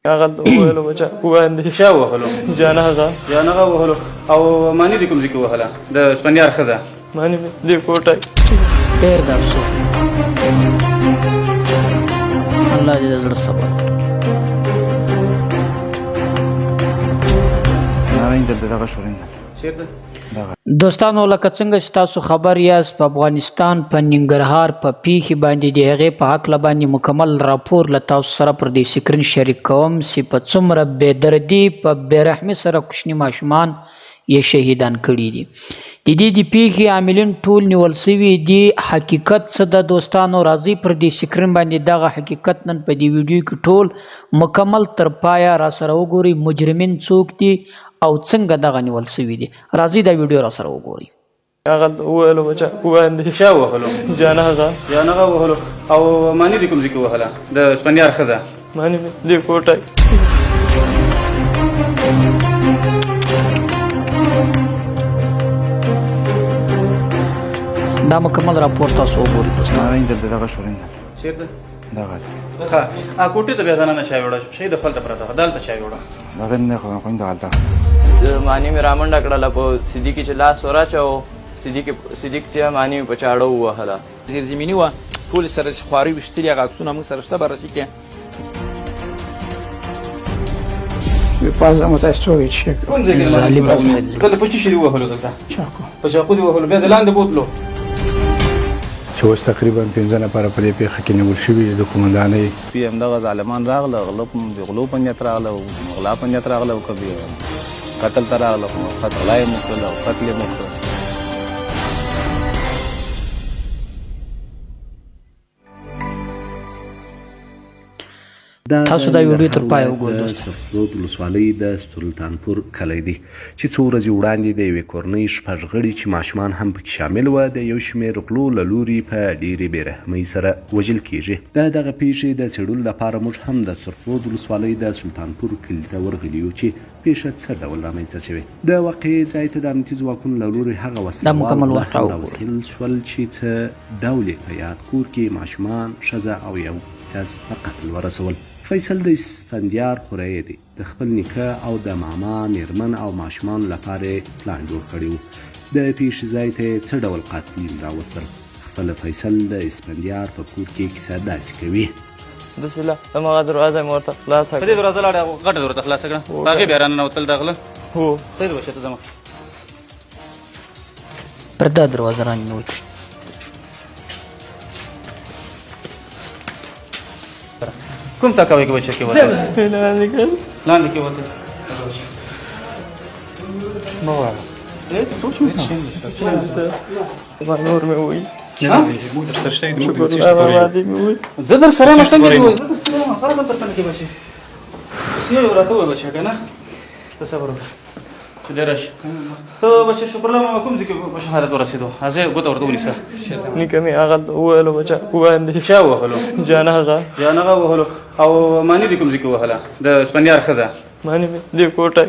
هغه وهلو بچا وباندې چا وهلو؟ جانغه وهلو. او مانی دې کوم ځای کې وهله؟ د سپندیار ښځه مانی دې کوټه ډېر د افسوس الله دې د زړه صبر چېرته؟ دوستانو لکه څنګه چې تاسو خبر یاست په افغانستان په ننګرهار په پیښې باندې د هغې په هکله باندې مکمل راپور له تاسو سره پر دې سکرین شریک کوم چې په څومره بېدردي په بېرحمۍ سره کوچني ماشومان یې شهیدان کړي دي. د دې د پیښې عاملین ټول نیول سوي دي. حقیقت څه ده دوستانو؟ راځئ پر دې سکرین باندې دغه حقیقت نن په دې ویډیو کې ټول مکمل تر پایه را سره وګورئ. مجرمین څوک دي او څنګه دغه نیول سوي دي؟ راځئ دا ویډیو را سره وګورئ. هغه وهلو بچا وباندې چا وهلو؟ جانغه وهلو. او مانی دې کوم ځای کې وهله؟ د سپندیار ښځه مانی دې کوټه دا مکمل راپور تاسو وګورئ دوستانو. چېرته؟ ښه کوټې ته بیا دننه چای وړه شي د فلته پرته دلته چای وړه مانی مې رامنډه کړله په صدیقي چې لاس وراچوه صدیق چې مانی مې په چاړه ووهله زیرزمیني وه ټولې سره چې خوارۍ ویشتلي هغه عکسونه موږ سره شته بررسي کې کوم ځای کې دلته په څه شي دې وهلو؟ دلته په چاقو دې وهلو بیا د لاندې بوتلو چې اوس تقریبا 15 نفره په دې پیښه کې نیول شوي د قومندانۍ پی همدغه ظالمان راغله د غلو په نیت راغله او غلا په نیت راغله او که قتل ته راغله خو مسخت غلا یې مو کړل او قتل یې مو کړل. تاسو دا ویډیو تر پایه وګورئ. سرپرود ولسوالۍ د سلطانپور کلی دی چې څو ورځې وړاندې د یوې کورنۍ شپږ غړي چې ماشومان هم پکې شامل وه د یو شمېر غلو له لوري په ډېرې بېرحمۍ سره وژل کیږي. د دغه پیښې د څېړلو لپاره موږ هم د سرپرود ولسوالۍ د سلطانپور کلي ته ورغلي یو چې پیښه څه ډول رامنځته شوې. د واقعې ځای ته د امنیتي ځواکونو له لوري هغه وسیلوال راوستل شول چې څه ډول یې په یاد کور کې ماشومان ښځه او یو کس په قتل ورسول. فیصل د اسفندیار خوری دی. د خپل نیکه او د ماما میرمن او ماشومان لپاره پلان جوړ کړی و. د پیښې ځای ته څه ډول قاتلین راوستل؟ خپله فیصل د اسفندیار په کور کې کیسه داسې کوي. داسې همغه دروازه مې ورته خلاصه په دې دروازه لاړه غټه دروازه خلاصه کړه په هغې بیا راننوتل د غله هو صحیح ده بچه ته ځه پر دا دروازه راننوت کوم تاکاوی کې بچه کې وته لاندې کې وته ما وایه نور مې وایي زه در سره یم څنګه دې وایي زه در سره یم خراب درته نه کې بچې یو راته وایه بچه که نه ته صبر وکړه چې دی راشي ته بچه شکر الله کوم ځای کې په شهادت ورسېدو هسې ګوته ورته ونیسه نیکه مې هغه وویلو بچه وباندې چا وهلو؟ جانغه وهلو. او مانی دې کوم ځای کې وهله؟ د سپندیار ښځه مانی مې دې کوټه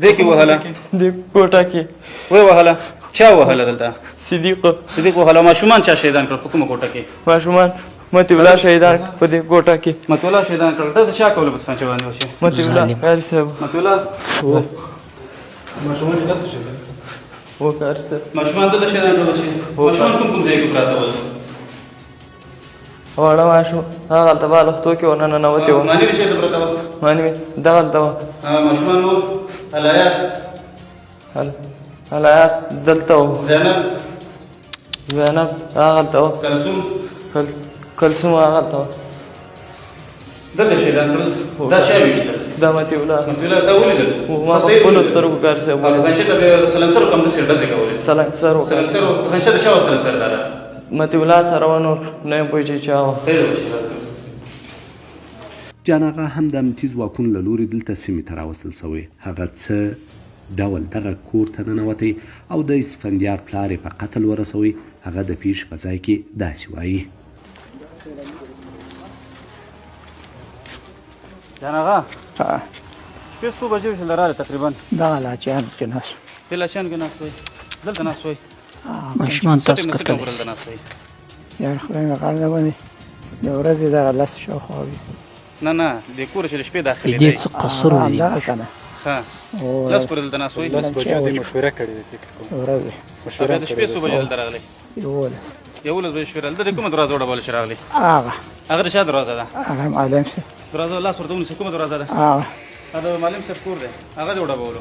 دې کې وهله؟ دې کوټه کې وی وهله؟ چا وهله دلته؟ صدیق وهله. ماشومان چا شهیدان کړل په کومه کوټه کې؟ ماشومان متي الله شهیدان په دې کوټه کې متي الله شهیدان کړل. ته چا کوله په څنګه باندې وشي؟ متي الله قاری صاحب متي الله ماشومان څنګه شهیدان؟ و قاری صاحب ماشومان دلته شهیدان کړل شي. ماشومان کوم ځای کې پراته ول؟ واړه ماشوم هغه هلته بالښتو کې ورننوتې وه. مانی مې چېرته پرته وه؟ مانی مې دغلته وه. ماشومان نور الایات الایات دلته وه. زینب هغلته وه. کلثوم هغلته وه. دلته شهیدان کړل. دا چا ویشتل؟ دا متي الله دا ولیدل؟ ما په خپلو سترګو قاری صاحب ولیدل. خنچه ته بیا سلنسر کوم داسې ډزې کولې؟ سلنسر سلنسر خنچه د چا وه سلنسر داره؟ متي الله سره و نور نه یم پوه چې چا وه. جانغه هم د امنیتي ځواکونو له لوري دلته سیمې ته راوستل شوی. هغه څه ډول دغه کور ته ننوتی او د اسفندیار پلار یې په قتل ورسوی. هغه د پیښې په ځای کې داسې وایي. جانغه شپې څو بجې وشول راغلې تقریبا؟ دغه لاچیان کې ناست دې لاچیان کې ناست وی دلته ناست وی ماشومان تاسو کتلی یار خدای مې غاړه باندې د ورځې دغه لس شاوخوا وي نه نه د کور چې د شپې د داخلي دې دی څه قصور وي همدغه که نه ها او لس پورې دلته ناست وئ لس بجو دوی مشوره کړې ده فکر کوم ورځې بیا د شپې څو بجې دلته راغلی 11 بجې شپې راغلی د کومه دروازه وډبوله چې راغلی هغه هغه د چا دروازه ده هغه معلم صاحب دروازه لاس ورته ونیسه کومه دروازه ده هغه دا د معلم صاحب کور دی هغه دې وډبولو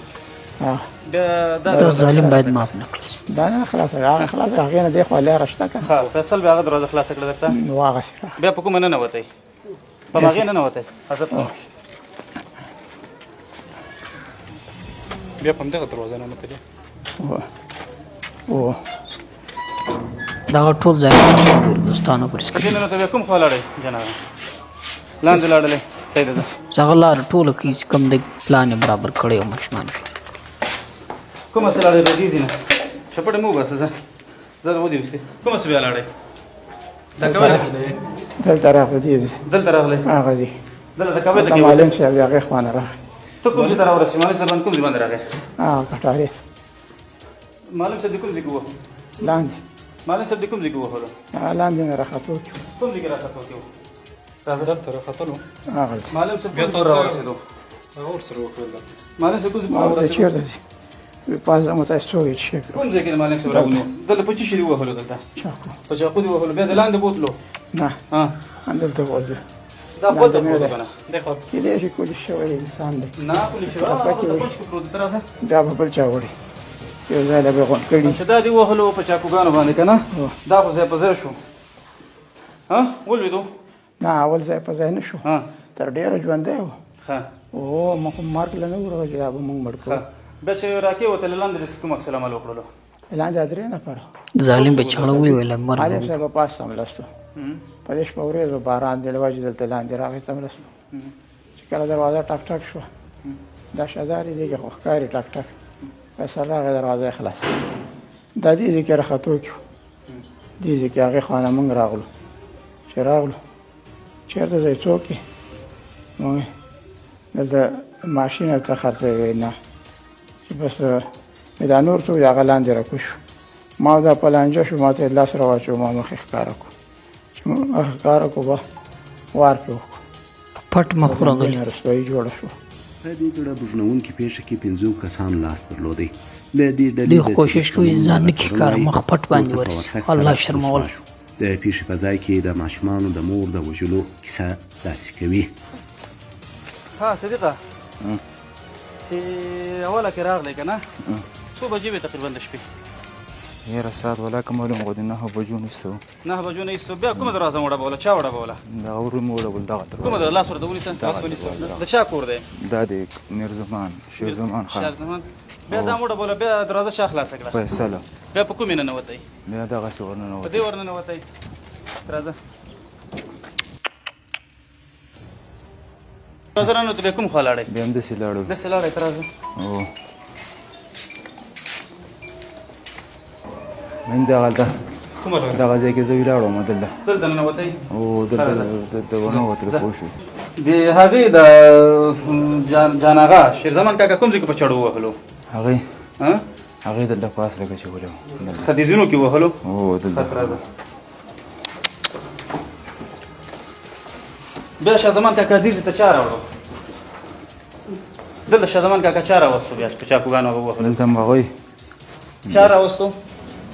هغه بیا دا دا ظالم باید معاف نه کړي دا نه خلاص هغه خلاص هغې نه دی خوا لاره شته که ها فیصل بیا هغه دروازه خلاصه کړه درته نو هغسې راغی بیا په کومه نه ننوتی په هغې نه ننوتی حضرت بیا په همدغه دروازه نه نتلې او دغه ټول ځایونه دوستانو پر په سکرین دې ننوتی بیا کوم خوا لاړی جنابه لاندې لاړلی صحیح ده ځه دغه لار ټوله کې چې کوم د پلان یې برابر کړی او ماشومان کومه څه لاړی بیا دیزي نه شپړې مو باسه ځه ځه ودې کومه څه بیا لاړی دا کولی دلته راغلی دی دلته راغلی هغه ځي دلته کابل ته د معلم صاحب هغې خوا نه راغی ته کوم ځای ته راورسې معلم صاحب باندې کوم ځای باندې راغی هغه کټارې معلم صاحب دې کوم ځای کې ووهه لاندې معلم صاحب دې کوم ځای کې ووهلو هغه لاندې نه راختو کړو کوم ځای کې راخطو کې وو راځه دلته راختلو هغه معلم صاحب کوم ځای ته راورسېدو هغه ورسره وکړل معلم صاحب کوم ځای ته هغه راورسېدو چېرته ځي پاس زمو تاسو څوک چې کوم ځای کې د معلم صاحب راونیو دلته په چی شي ووهلو دلته چاکو په چاقو دې ووهلو بیا د لاندې بوتلو نه ها همدلته وځو دا پورته پروت کنه دغه کېدای شي کولی شوی انسان دی نه کولی شي هغه ته پښ کې پروت تر راځه دا به بل چا وړي یو ځای له به غونډ کړي چې دا دی وهلو په چاقوګانو باندې کنه دا په ځای په ځای شو ها ولویدو نه اول ځای په ځای نه شو ها تر ډېره ژوندی و ها او موږ مرګ له نه ورغه چې دا به موږ مړ کړو بیا چې راکې وته لاندې د کوم عکس العمل وکړلو لاندې درې نفره ظالم به چړه ویل مرګ معلم صاحب پاس سملستو په دې شپه ورځ باران دی لوجه دلته لاندې راغی سملستو چې کله دروازه ټک ټک شوه دا شهزادي دی که خو ښکاري ټک ټک فیصل راغی دروازه یې خلاص دا دې ځای کې راختو کړو دې ځای کې هغې خوا نه موږ راغلو چې راغلو چېرته ځای څوک یې موږ دلته ماشین هلته خرڅوي نه چې بس مې دا نور څو هغه لاندې راکوز شو ما دا په لانجه شو ما ته لاس راواچو ما مخې ښکاره کړو چې مخې ښکاره کړو به وار پرې وکړو پټ مخ راغلی رسوایي جوړه شوه په دې زړه بوږنوونکې پیښه کې 15 کسان لاس درلودی د دې ډلې دوی کوشش کوي ځان نه کښې کار مخ پټ باندې ورسي الله شرمول د پیښې په ځای کې د ماشومانو د مور د وژلو کیسه داسې کوي ها صدیقه چې اوله کې راغلی که نه څو بجې وې تقریبا د شپې یاره ساعت ولا که معلوم غو د 9 بجو نیستو 9 بجو نه ایستو بیا کومه دروازه مو وډبوله چا وډبوله دغه ور مې وډبول دغه کومه دروازه لاس ورته ونیسه لاس ونیسه د چا کور دی دا د میرزمان شیرزمان خان شهرزمان بیا دا وډبوله بیا دروازه چا خلاصه کړه فیصله بیا په کومې ننوتی بیا دغسې ورننه په دې ورننوتی راځه دروازه رانوتو بیا کوم خوا لاړی بیا همداسې لاړو داسې لاړی ته راځه او من دغلته کومه لاره دغه ځای کې زه ولاړم دلته دلته ننوتی او دلته ونوتل پوه شو د هغې د جان آغا شیرزمان کاکا کوم ځای کې په چړو ووهلو هغې ها هغې دلته پاس لکه چې ولو خدیزینو کې وهلو او دلته راځه بیا شهزمان کاکا دیزې ته چا راوړو دلته شهزمان کاکا چا راوستو بیا په چاقوګانو هغه ووهلو دلته هم هغوی چا راوستو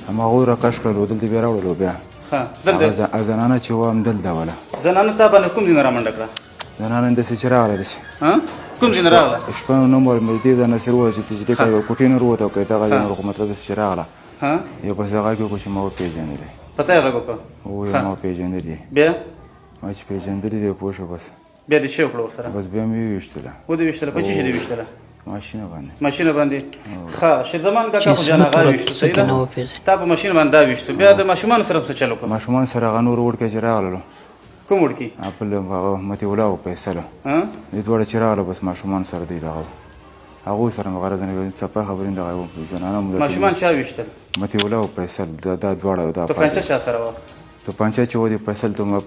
هماغوی راکش کړلو دلته بیا راوړلو بیا ها دلته هغه زنانه چې وه همدلته وله زنانه تا باندې کوم ځای نه رامنډه کړه زنانه همداسې چې راغله داسې ها کوم ځای نه راغله شپه نمبر مې دې ځای نصیر وویل چې دې کار کوټې نه وروته کړې دغه ځای نه مطلب داسې چې راغله ها یو پسې هغه کې وکړو چې ما وپېژندلی پته یې غږ وکړه او یې ما وپېژندلي بیا ما چې پېژندلي دی پوه شو بس بیا دې څه وکړه ورسره بس بیا مې وویشتله ودې ویشتله په څه شي دې ویشتله ماشینه باندې ماشینه باندې ښه شیرزمان کاکا خو جان آغا ویشتو صحیح ده تا په ماشین باندې دا ویشتو بیا د ماشومانو سره څه چل وکړه ماشومان سره هغه نور وړکې چې راغللو کوم وړکي خپل هغه متي ولا او فیصله ها دې دواړه چې راغله بس ماشومان سره دی دغه هغوی سره مې غرض نه څپه خبرې دغه زنانه ماشومان چا ویشتل متي ولا او فیصل دا دواړه دا توپنچه چا سره وه توپنچه چې و دې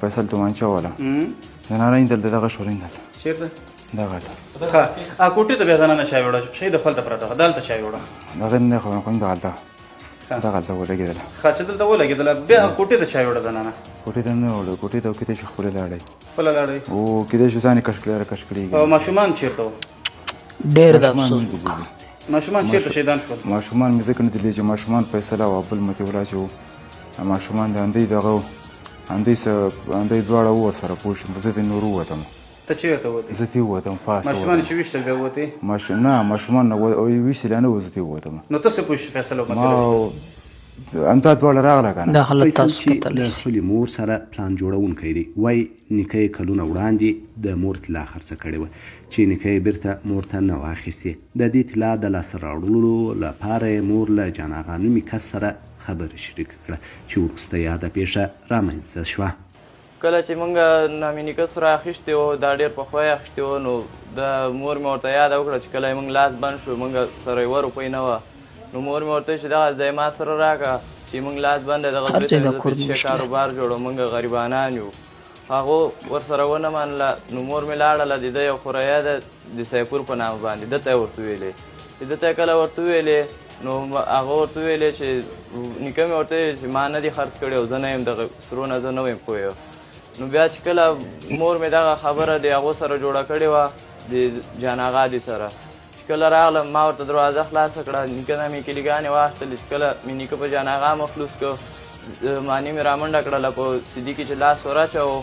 فیصل تومانچه واله زنانه یې دلته دغه شولین دلته چېرته دغلته ښه کوټې ته بیا زنانه چا یوړه شی د خپل ته پرته وه دلته چا یوړه دغه نه خو کوم دغلته ولګېدله ښه چې دلته ولګېدله بیا کوټې ته چا یوړه زنانه کوټې ته نه وړه کوټې ته وکتې چې خپله لاړی خپله لاړئ او کېدای شي ځان یې کش کړی راکش کړي او ماشومان چېرته وو ډېر د افسوس ماشومان چېرته شهیدان شول ماشومان مې ځکه نه دي لیدلي چې ماشومان فیصله او بل متي الله چې وو ماشومان د اندۍ دغه وو اندۍ دواړه وو ورسره پوه شوم زه ترې نور ووتم ته چېرته ووتې زه ترې ووتم پاس ماشومان چې ویشتل بیا ووتې نه ماشومان نه ویشتل نه وو زه ترې ووتم نو ته څه پوه شې فیصله ما همدا دواړه راغله که نه دا حالت فیصل تاسو چې کتلی له شي خپلې مور سره پلان جوړونکی دی وایي نیکه یې کلونه وړاندې د مور طلا خرڅه کړې وه چې نیکه یې بیرته مور ته نه واخیستې د دې طلا د لاسته راوړلو لپاره یې مور له جاناغا نومي کس سره خبره شریکه کړه چې وروسته یاده پیښه رامنځته شوه کله چې موږ نامي نیکه سره اخیستې وو دا ډېر پخوا یې اخیستې وو نو د مور مې ورته یاده وکړه چې کله یې موږ لاس بند شو موږ سره 1 روپۍ نه وه نو مور مې ورته چې دغه ځای ما سره راکړه چې موږ لاس بند دغه زوی ته زه پیچې کاروبار جوړو موږ غریبانان یو هغو ورسره ونه منله نو مور مې لاړله د ده یو خوریا ده د سیپور په نامه باندې ده ته یې ورته ویلې چې ده ته یې کله ورته ویلې نو هغه ورته ویلې چې نیکه مې ورته ویلې چې ما نه دي خرڅ کړی او زه نه یم دغه سرو نه زه نه ویم پوه نو بیا چې کله مور مې دغه خبره د هغو سره جوړه کړې وه د جاناغا دي سره چې کله راغلم ما ورته دروازه خلاصه کړه نیکه نه مې کلیګانې واخیستلې چې کله مې نیکه په جاناغا مخلوص کړ معنی مې رامنډه کړله په صدیق چې لاس وراچوو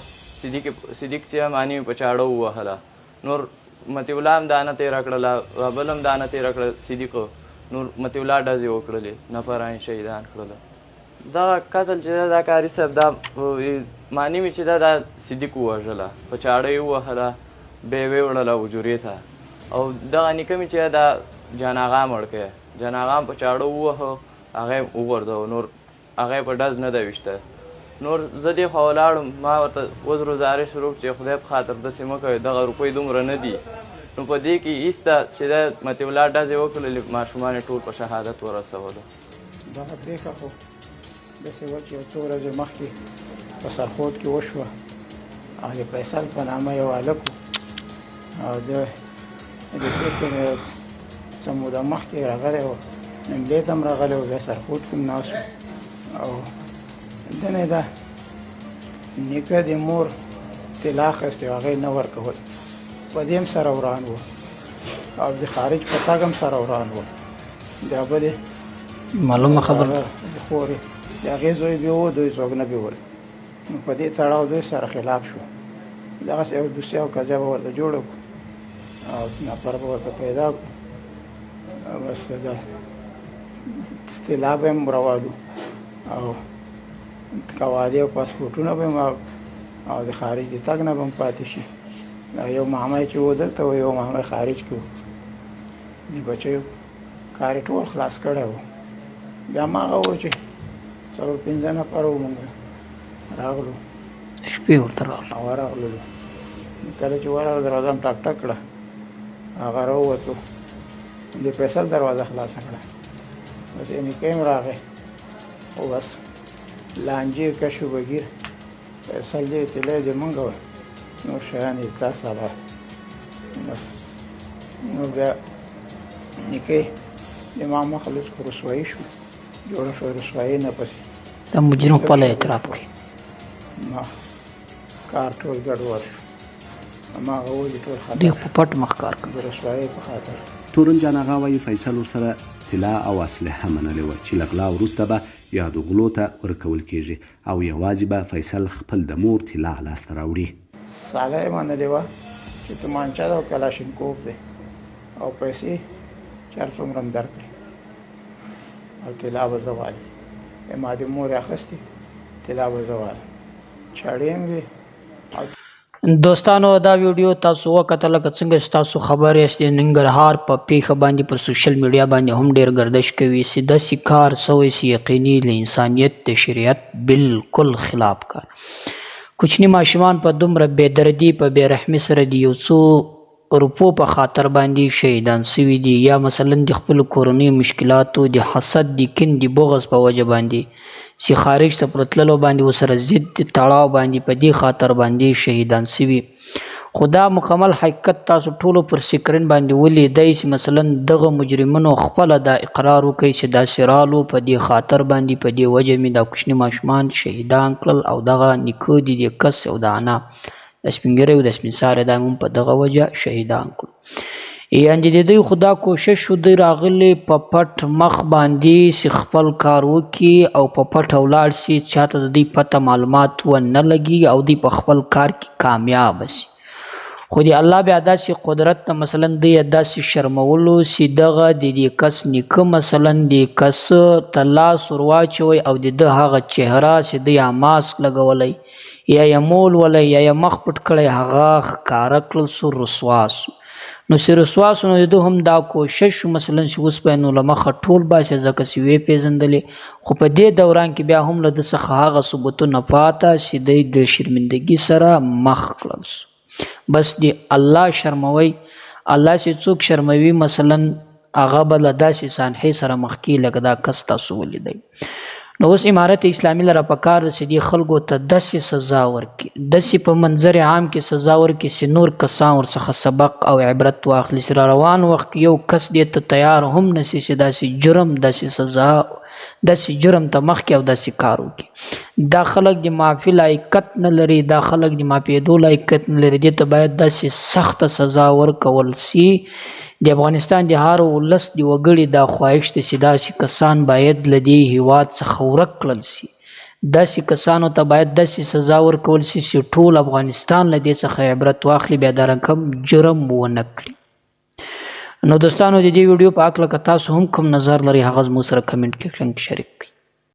صدیق چې معنی مې په چاړه ووهله نور مطیع الله هم دانه تېره کړله بل هم دانه تېره کړه صدیق نور مطیع الله ډزې وکړلې نفران شهیدان کړله دغه قتل چې ده دا کاري صاحب دا معنی مې چې ده دا صدیق ووژله په چاړه یې ووهله بیا یې ویوړله حجرې ته او دغه نیکه مې چې دا جاناغا مړ کړی جاناغا هم په چاړه ووهه هغه یې وغورځوه نور هغه یې په ډز نه ده ویشته نور زه دې خوا ولاړم ما ورته عذر وزارې شروع چې خدای په خاطر داسې مه کوئ دغه روپۍ دومره نه دي نو په دې کې ایسته چې ده مطیع الله ډزې وکړلې ماشومان یې ټول په شهادت ورسولو دغه پېښه خو داسې وه چې یو څو ورځې مخکې په سرخود کې وشوه او د فیصل په نامه یو هلک او د پېښې نه څه موده مخکې راغلی و نملې ته هم راغلی و بیا سرخود کې هم ناست او دنې ده نیکه د مور طلا اخیستې و هغه یې نه ورکول په دې هم سره وران و او د خارج په تګ هم سره وران و بیا بلې معلومه خبر د خورې د هغې زوی بیا و دوی څوک نه بیول نو په دې تړاو دوی سره خلاف شو دغسې یو دوسیه او قضیه به ورته جوړه کړو او نفر به ورته پیدا کړو بس د طلا به هم روالو او قواعدې او پاسپورټونه به هم او د خارج د تګ نه به هم پاتې شي یو محمه چې و دلته و یو محمه خارج کې و د بچیو کار یې ټول خلاص کړی و بیا هماغه و چې 5 نفر و مونږ راغلو شپې ورته راغلو او ورغللو کله چې ورغلو دروازه هم ټک ټک کړه هغه راووتو د فیصل دروازه خلاصه کړه بس یې نیکه هم راغی او بس لانجې کشو بګیر فیصل دې طلای دې مونږ وه نور شیان یې تا سبا بس نو بیا نیکه د ما مخلص خو رسوایي شو جوړه شوه رسوایي نه پسې د مجرم خپله اعتراف کوي ما کار ټول ګډوډ شو هماغه ولې ټول دوی په پټ مخ کار کوي د رسوایي په خاطر تورن جاناغا وایي فیصل ورسره طلا او اسلحه منلې وه چې له غلا وروسته به یادو غلو ته ورکول کېږي او یوازې به فیصل خپل د مور طلا لاسته راوړي ساله یې منلې وه چې تومانچه ده او کلاشینکوف دی او پیسې چار څومره هم درکړي او طلا به زه والي ما د مور یې اخیستې طلا به زه والم چاړې هم وي دوستانو دا ویډیو تاسو وکتل که څنګه تاسو خبر یاست د ننګرهار په پیښه باندې پر سوشل میډیا باندې هم ډیر گردش کوي سیده کار سوی سی یقیني له انسانیت د شریعت بالکل خلاف کار کوچنی ماشومان په دومره بې دردي په بې رحمي سره د یو څو روپو په خاطر باندې شهیدان سوي دي یا مثلا د خپل کورنۍ مشکلاتو د حسد د کین د بغض په وجه باندې چې خارج ته پر تللو باندې ورسره ضد تړاو باندې په دې خاطر باندې شهیدان سوي خدا مکمل حقیقت تاسو ټولو پر سکرین باندې ولیدئ چې مثلا دغه مجرمینو خپله دا اقرار وکړي چې دا سرالو په دې خاطر باندې په دې وجه مې دا کوچني ماشومان شهیدان کړل او دغه نیکه د دې کس او د انا د سپین ږیرو د سپین سارې دا هم په دغه وجه شهیدان کړو. یعنې د دوی خو دا کوشش و دوی راغلي په پټ مخ باندې چې خپل کار وکړي او په پټ ولاړ سي، چاته د دوی پته معلومات ونه لګي او دوی په خپل کار کې کامیاب سي. خو د الله بیا داسې قدرت ته مثلا دوی داسې شرمولو چې دغه د دې کس نیکه مثلا د کس ته لاس ور واچوي او د ده هغه چهره چې دوی ماسک لګولی یا یې مول ولی یا یې مخ پټ کړی هغه ښکاره کړل سو، رسوا سو. نو چې رسوا سو نو د ده هم دا کوشش مثلا چې اوس به یې نو له مخه ټول باسي ځکه چې ویې پېژندلې. خو په دې دوران کې بیا هم له ده څخه هغه ثبوتونه پاته چې دی د شرمندګي سره مخ کړل سو. بس دی الله شرموي، الله چې څوک شرموي مثلا هغه به له داسې سانحې سره مخ کي لکه دا کس تاسو ولیدئ. نو اوس امارت اسلامي لره پکار ده چې دې خلکو ته داسې سزا ورکړي، داسې په منظر عام کې سزا ورکړي چې نور کسان ورڅخه سبق او عبرت واخلي، چې را روان وخت کې یو کس دې ته تیار هم نشي چې داسې جرم داسې سزا داسې جرم ته مخکې او داسې کار وکړي. دا خلک د معافي لایقت نه لري، دا خلک د معافېدو لایقت نه لري، دې ته باید داسې سخته سزا ورکول سي. د افغانستان د هر ولس د وګړي دا خواهش دی چې داسې کسان باید له دې هېواد څخه ورک کړل سي. داسې کسانو ته باید داسې سزا ورکول سي چې ټول افغانستان له دې څخه عبرت واخلي، بیا دا رقم جرم ونه کړي. نو دوستانو د دې ویډیو په هکله که تاسو هم کوم نظر لرئ هغه زموږ سره کمنټ کې شریک کړئ.